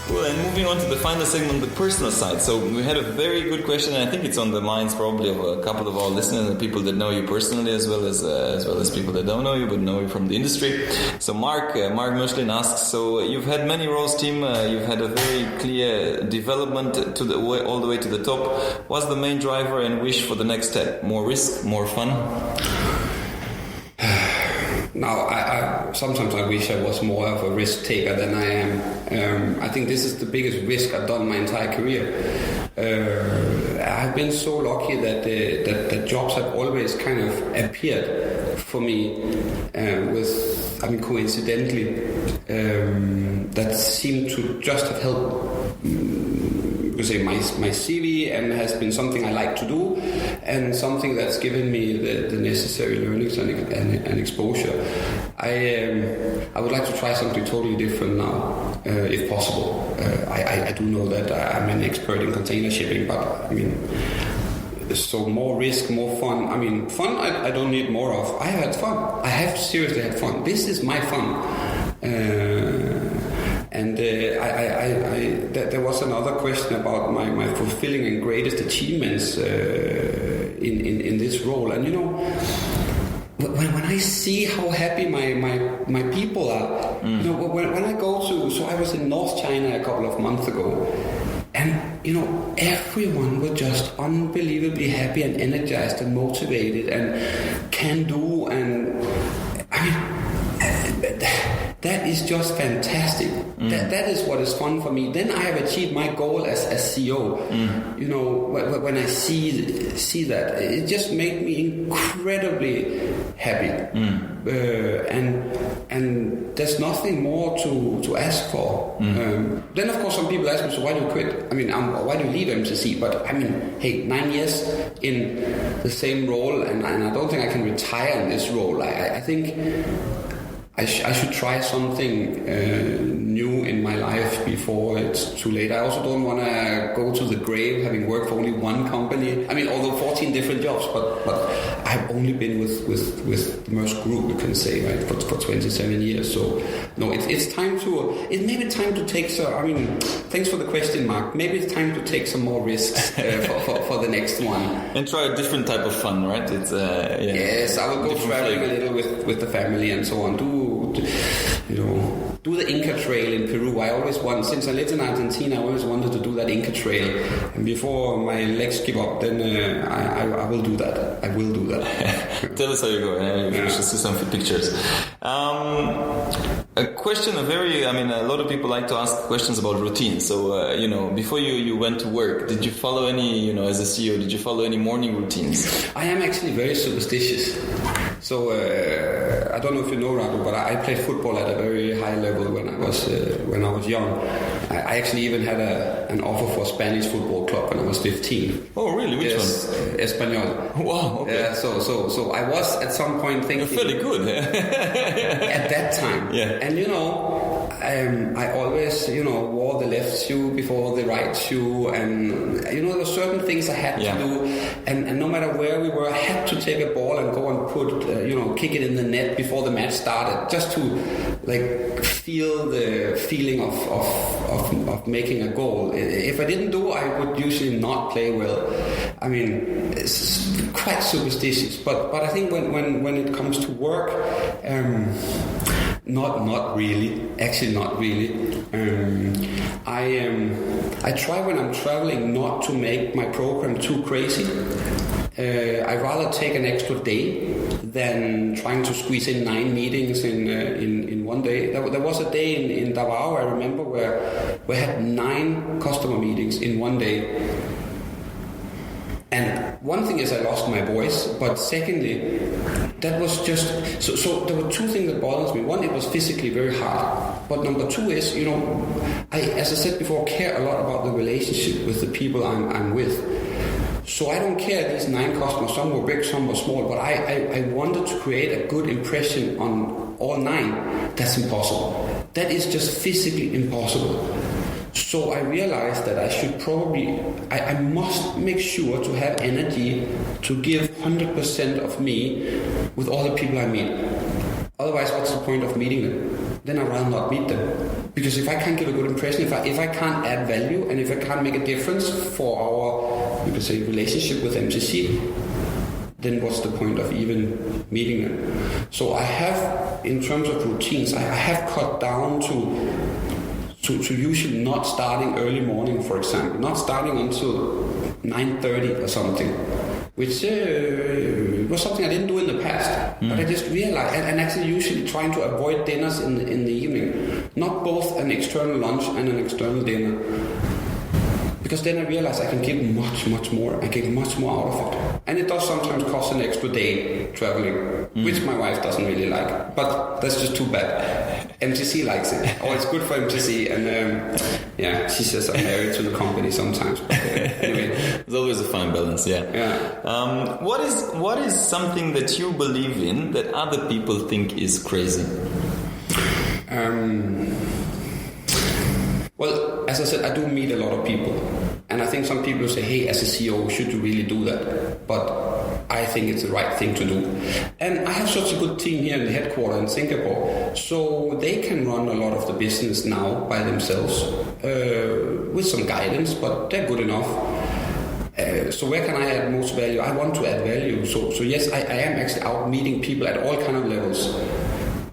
Cool, and moving on to the final segment, the personal side. So we had a very good question, and I think it's on the minds probably of a couple of our listeners and people that know you personally, as well as people that don't know you but know you from the industry. So Mark Michelin asks, so you've had many roles, Tim. You've had a very clear development all the way to the top. What's the main driver and wish for the next step? More risk, more fun? Now, sometimes I wish I was more of a risk taker than I am. I think this is the biggest risk I've done my entire career. I've been so lucky that jobs have always kind of appeared for me coincidentally, that seemed to just have helped my CV, and has been something I like to do, and something that's given me the necessary learnings and exposure. I would like to try something totally different now, if possible. I do know that I'm an expert in container shipping, but so more risk, more fun. Fun I don't need more of. I have had fun. I have seriously had fun. This is my fun. There was another question about my fulfilling and greatest achievements in this role. And when I see how happy my people are, when I go to, so I was in North China a couple of months ago, and everyone was just unbelievably happy and energized and motivated and can do, and that is just fantastic. That is what is fun for me. Then I have achieved my goal as CEO. When I see that, it just made me incredibly happy. And there's nothing more to ask for. Then of course some people ask me, so why do you quit? Why do you leave MCC? But hey, 9 years in the same role, and I don't think I can retire in this role. I think I should try something new in my life before it's too late. I also don't want to go to the grave having worked for only one company. Although 14 different jobs, but I've only been with the Maersk Group, you can say, right, for 27 years. So no, it's time to. It may be time to take some. Thanks for the question, Mark. Maybe it's time to take some more risks for the next one. And try a different type of fun, right? It's yes, I will go traveling a little with the family and so on. Do the Inca Trail in Peru. I always want, since I lived in Argentina, I always wanted to do that Inca Trail. And before my legs give up, then I will do that. I will do that. Tell us how you go. We should see some pictures. A question, a lot of people like to ask questions about routine. So, before you went to work, did you follow any, as a CEO, did you follow any morning routines? I am actually very superstitious. So I don't know if you know, Radu, but I played football at a very high level when I was young. I actually even had an offer for a Spanish football club when I was 15. Oh, really? Which one? Espanol. Wow. Okay. Yeah. So I was at some point thinking. You're fairly good. At that time. Yeah. And I always wore the left shoe before the right shoe, and there were certain things I had to do, and no matter where we were, I had to take a ball and go and kick it in the net before the match started, just to feel the feeling of making a goal. If I didn't do, I would usually not play well. It's quite superstitious, but I think when it comes to work, not really. Actually, not really. I try when I'm traveling not to make my program too crazy. I'd rather take an extra day than trying to squeeze in 9 meetings in one day. There was a day in Davao, I remember, where we had 9 customer meetings in one day. And one thing is I lost my voice, but secondly, that was just... So there were 2 things that bothers me. One, it was physically very hard. But number 2 is, as I said before, care a lot about the relationship with the people I'm with. So I don't care these 9 customers, some were big, some were small, but I wanted to create a good impression on all 9. That's impossible. That is just physically impossible. So I realized that I must make sure to have energy to give 100% of me with all the people I meet. Otherwise, what's the point of meeting them? Then I'd rather not meet them. Because if I can't give a good impression, if I can't add value, and if I can't make a difference for our, you could say, relationship with MCC, then what's the point of even meeting them? So I have, in terms of routines, I have cut down to usually not starting early morning, for example, not starting until 9:30 or something, which was something I didn't do in the past. But I just realized, and actually usually trying to avoid dinners in the evening, not both an external lunch and an external dinner. Because then I realize I can give much more. I get much more out of it. And it does sometimes cost an extra day traveling, which my wife doesn't really like. But that's just too bad. MCC likes it. Oh, it's good for MCC. And she says I'm married to the company sometimes. But anyway. There's always a fine balance, yeah. What is something that you believe in that other people think is crazy? Well, as I said, I do meet a lot of people. And I think some people say, hey, as a CEO, should you really do that? But I think it's the right thing to do. And I have such a good team here in the headquarters in Singapore. So they can run a lot of the business now by themselves with some guidance, but they're good enough. So where can I add most value? I want to add value. So yes, I am actually out meeting people at all kind of levels,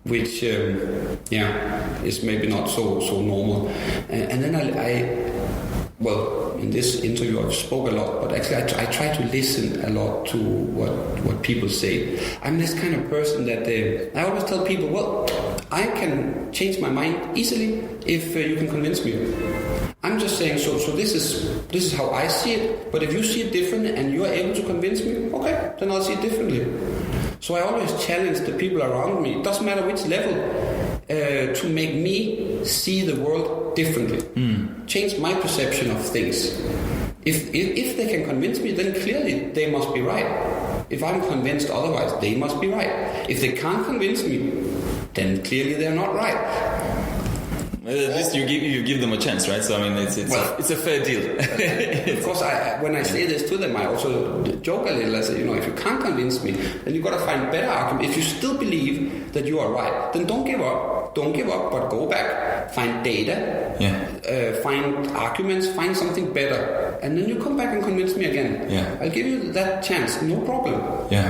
which is maybe not so normal. And then in this interview I spoke a lot, but actually I try to listen a lot to what people say. I'm this kind of person that I always tell people, well, I can change my mind easily if you can convince me. I'm just saying, so this is how I see it, but if you see it differently and you are able to convince me, okay, then I'll see it differently. So I always challenge the people around me, it doesn't matter which level, to make me see the world differently. Change my perception of things. If they can convince me, then clearly they must be right. If I'm convinced otherwise, they must be right. If they can't convince me, then clearly they're not right. At least you give them a chance, right? So I mean, it's a fair deal. Of course, when I say this to them, I also joke a little. I say, if you can't convince me, then you got to find better argument. If you still believe that you are right, then don't give up. Don't give up, but go back, find data, find arguments, find something better, and then you come back and convince me again. Yeah. I'll give you that chance, no problem. Yeah.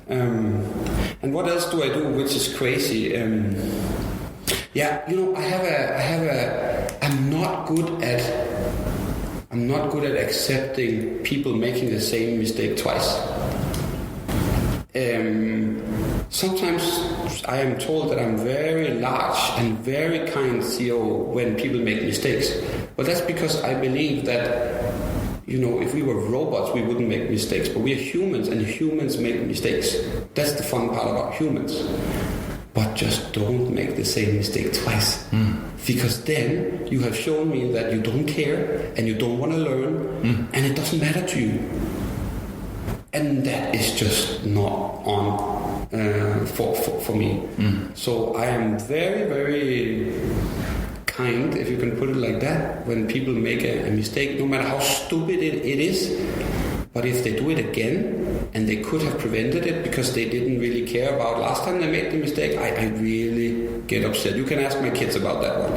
And what else do I do, which is crazy? I'm not good at accepting people making the same mistake twice. Sometimes I am told that I'm very large and very kind CEO when people make mistakes. But that's because I believe that, if we were robots, we wouldn't make mistakes. But we are humans, and humans make mistakes. That's the fun part about humans. But just don't make the same mistake twice. Because then you have shown me that you don't care and you don't want to learn and it doesn't matter to you. And that is just not on for me. So I am very, very kind, if you can put it like that, when people make a mistake, no matter how stupid it is. But if they do it again, and they could have prevented it because they didn't really care about last time they made the mistake, I really get upset. You can ask my kids about that one.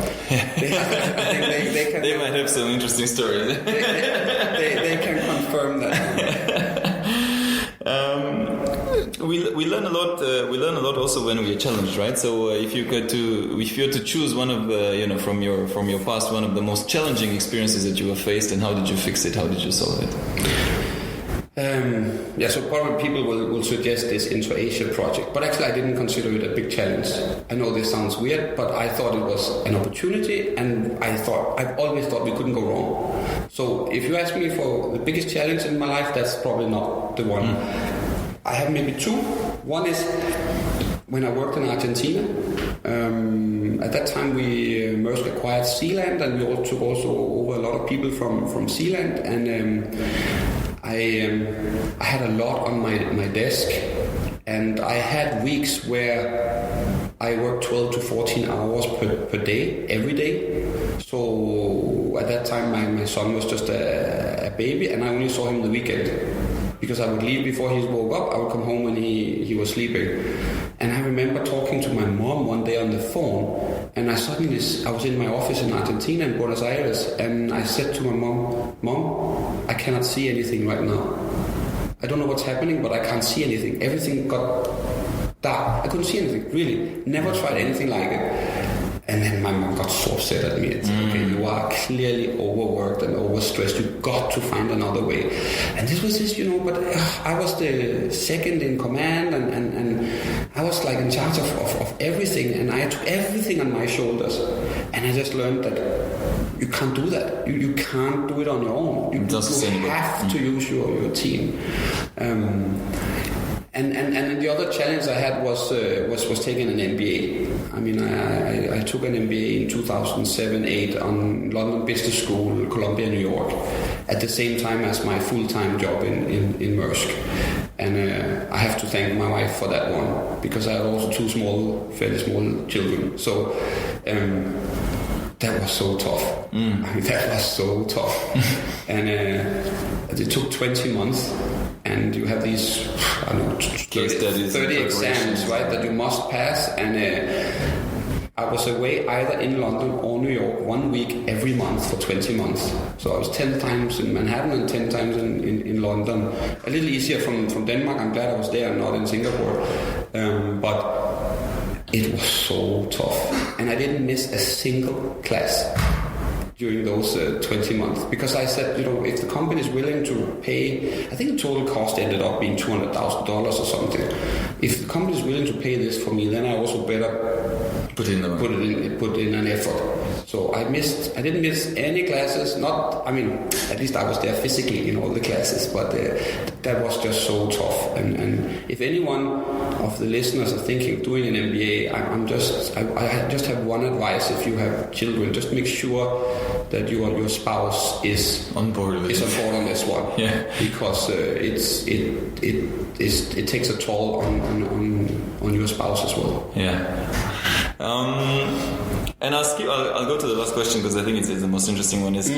They might have some interesting stories. they can confirm that. We learn a lot. We learn a lot also when we are challenged, right? So if you had to choose one of from your past, one of the most challenging experiences that you have faced, and how did you fix it? How did you solve it? So probably people will suggest this intra-Asia project, but actually I didn't consider it a big challenge. I know this sounds weird, but I thought it was an opportunity, and I've always thought we couldn't go wrong. So if you ask me for the biggest challenge in my life, that's probably not the one. I have maybe two. One is when I worked in Argentina. At that time, Maersk acquired Sealand, and we took also over a lot of people from Sealand, and I had a lot on my desk, and I had weeks where I worked 12 to 14 hours per day, every day. So to, at that time, my son was just a baby, and I only saw him the weekend. Because I would leave before he woke up, I would come home when he was sleeping. And I remember talking to my mom one day on the phone, and I was in my office in Argentina, in Buenos Aires, and I said to my Mom, I cannot see anything right now. I don't know what's happening, but I can't see anything. Everything got dark. I couldn't see anything, really. Never tried anything like it. And then my mom got so upset at me and said, okay, you are clearly overworked and overstressed. You've got to find another way. And this was this, but I was the second in command, and I was like in charge of everything, and I took everything on my shoulders. And I just learned that you can't do that. You can't do it on your own. You have to use your team. And the other challenge I had was taking an MBA. I mean, I took an MBA in 2007-8 on London Business School, Columbia, New York, at the same time as my full-time job in Maersk. And I have to thank my wife for that one, because I had also two fairly small children. So that was so tough. I mean, that was so tough. And it took 20 months. And you have these, 30 exams, right, that you must pass. And I was away either in London or New York 1 week every month for 20 months. So I was 10 times in Manhattan and 10 times in London. A little easier from Denmark. I'm glad I was there and not in Singapore. But it was so tough. And I didn't miss a single class during those 20 months, because I said, if the company is willing to pay, I think the total cost ended up being $200,000 or something. If the company is willing to pay this for me, then I also better put in an effort. So I didn't miss any classes. At least I was there physically in all the classes, but that was just so tough. And if anyone of the listeners are thinking of doing an MBA, I just have one advice. If you have children, just make sure that your spouse is on board on this one. Yeah. Because it takes a toll on your spouse as well. Yeah. And I'll go to the last question, because I think it's the most interesting one. Is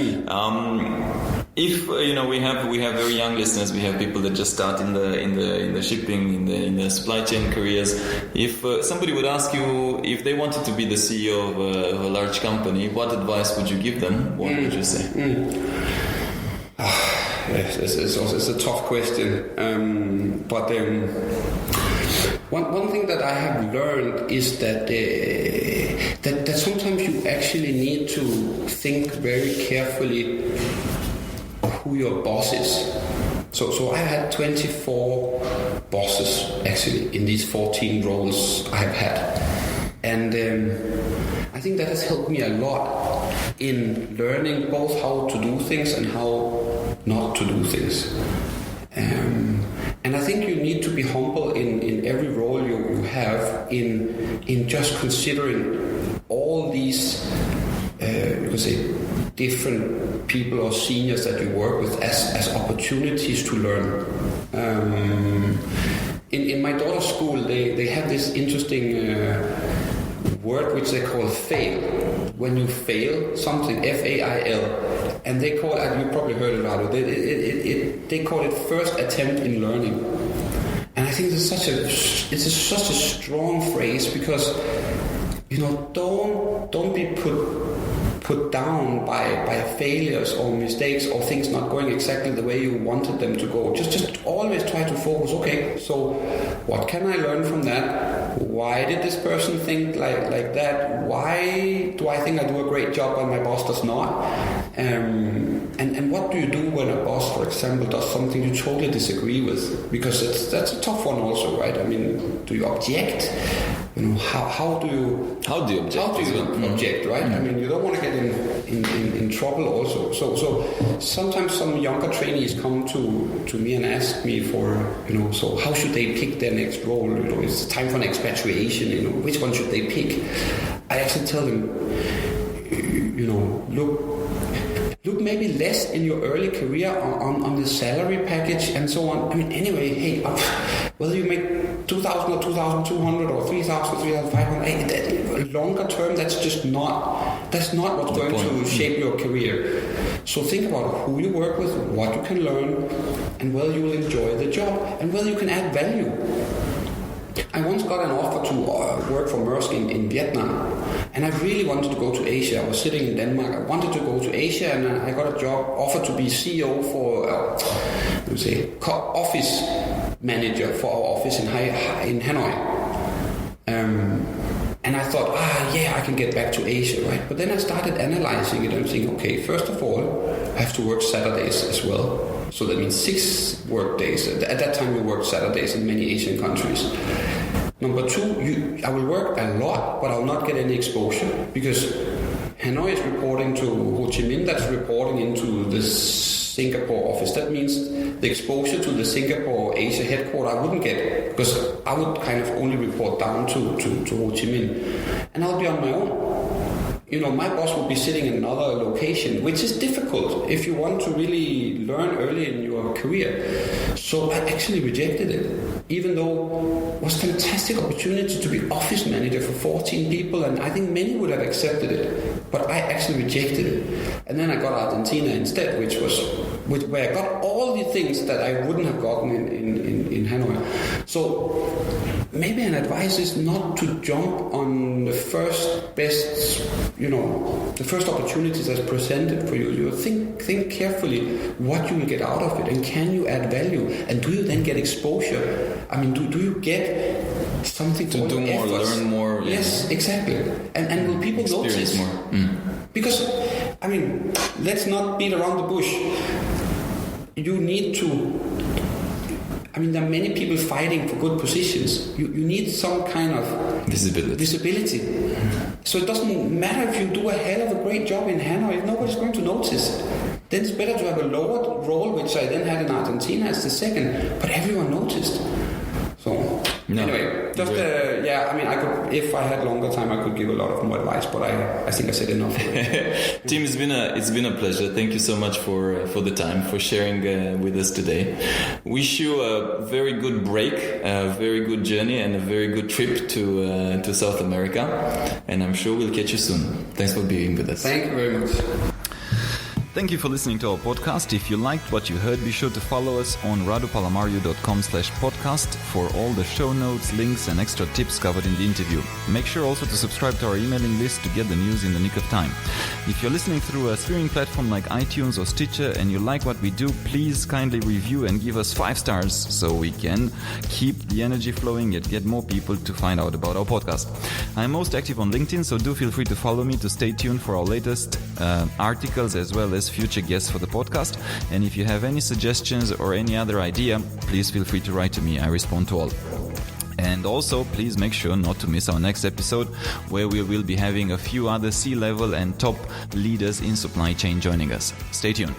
if we have very young listeners, we have people that just start in the shipping, in the supply chain careers. If somebody would ask you if they wanted to be the CEO of a large company, what advice would you give them? What would you say? It's a tough question, but one thing that I have learned is that sometimes you actually need to think very carefully who your boss is. So I had 24 bosses actually in these 14 roles I've had, and I think that has helped me a lot in learning both how to do things and how not to do things. And I think you need to be humble in every role you have in just considering all these you could say different people or seniors that you work with as opportunities to learn. In my daughter's school, they have this interesting word which they call fail. When you fail something, F-A-I-L, and they call it, you probably heard about it, they call it first attempt in learning. And I think it's such a strong phrase, because don't be put down by failures or mistakes or things not going exactly the way you wanted them to go. Just always try to focus. Okay, so what can I learn from that? Why did this person think like that? Why do I think I do a great job when my boss does not? And what do you do when a boss, for example, does something you totally disagree with? Because that's a tough one also, right? I mean, do you object? How do you object? Object, right? I mean, you don't want to get in trouble also. So sometimes some younger trainees come to me and ask me for, so how should they pick their next role? It's time for an expatriation. Which one should they pick? I actually tell them, look look maybe less in your early career on the salary package and so on. I mean, anyway, hey, whether you make 2,000 or 2,200 or 3,000, 3,500, longer term, that's not what's going to shape your career. So think about who you work with, what you can learn, and whether you will enjoy the job, and whether you can add value. I once got an offer to work for Maersk in Vietnam, and I really wanted to go to Asia. I was sitting in Denmark. I wanted to go to Asia, and I got a job offer to be CEO for, office manager for our office in Hanoi. And I thought, I can get back to Asia, right? But then I started analyzing it and thinking, okay, first of all, I have to work Saturdays as well. So that means 6 work days. At that time, we worked Saturdays in many Asian countries. Number 2, I will work a lot, but I will not get any exposure because Hanoi is reporting to Ho Chi Minh, that's reporting into the Singapore office. That means the exposure to the Singapore Asia headquarters I wouldn't get because I would kind of only report down to Ho Chi Minh. And I'll be on my own. You know, my boss will be sitting in another location, which is difficult if you want to really learn early in your career. So I actually rejected it, even though it was a fantastic opportunity to be office manager for 14 people, and I think many would have accepted it, but I actually rejected it. And then I got Argentina instead, where I got all the things that I wouldn't have gotten in Hanoi. So maybe an advice is not to jump on the first best, the first opportunities that's presented for you. You think carefully what you will get out of it, and can you add value, and do you then get exposure? I mean, do you get something to do more, efforts? Learn more? Yes, exactly. And will people experience notice more? Because, I mean, let's not beat around the bush. You need to. I mean, there are many people fighting for good positions. You need some kind of visibility. So it doesn't matter if you do a hell of a great job in Hanoi, if nobody's going to notice. Then it's better to have a lower role, which I then had in Argentina as the second, but everyone noticed. So anyway, just if I had longer time, I could give a lot of more advice, but I think I said enough. Tim, it's been a pleasure. Thank you so much for the time, for sharing with us today. Wish you a very good break, a very good journey, and a very good trip to South America. And I'm sure we'll catch you soon. Thanks for being with us. Thank you very much. Thank you for listening to our podcast. If you liked what you heard, be sure to follow us on radopalamario.com/podcast for all the show notes, links, and extra tips covered in the interview. Make sure also to subscribe to our emailing list to get the news in the nick of time. If you're listening through a streaming platform like iTunes or Stitcher and you like what we do, please kindly review and give us 5 stars so we can keep the energy flowing and get more people to find out about our podcast. I'm most active on LinkedIn, so do feel free to follow me to stay tuned for our latest articles as well as future guests for the podcast. And if you have any suggestions or any other idea, please feel free to write to me. I respond to all. And also, please make sure not to miss our next episode, where we will be having a few other C-level and top leaders in supply chain joining us. Stay tuned.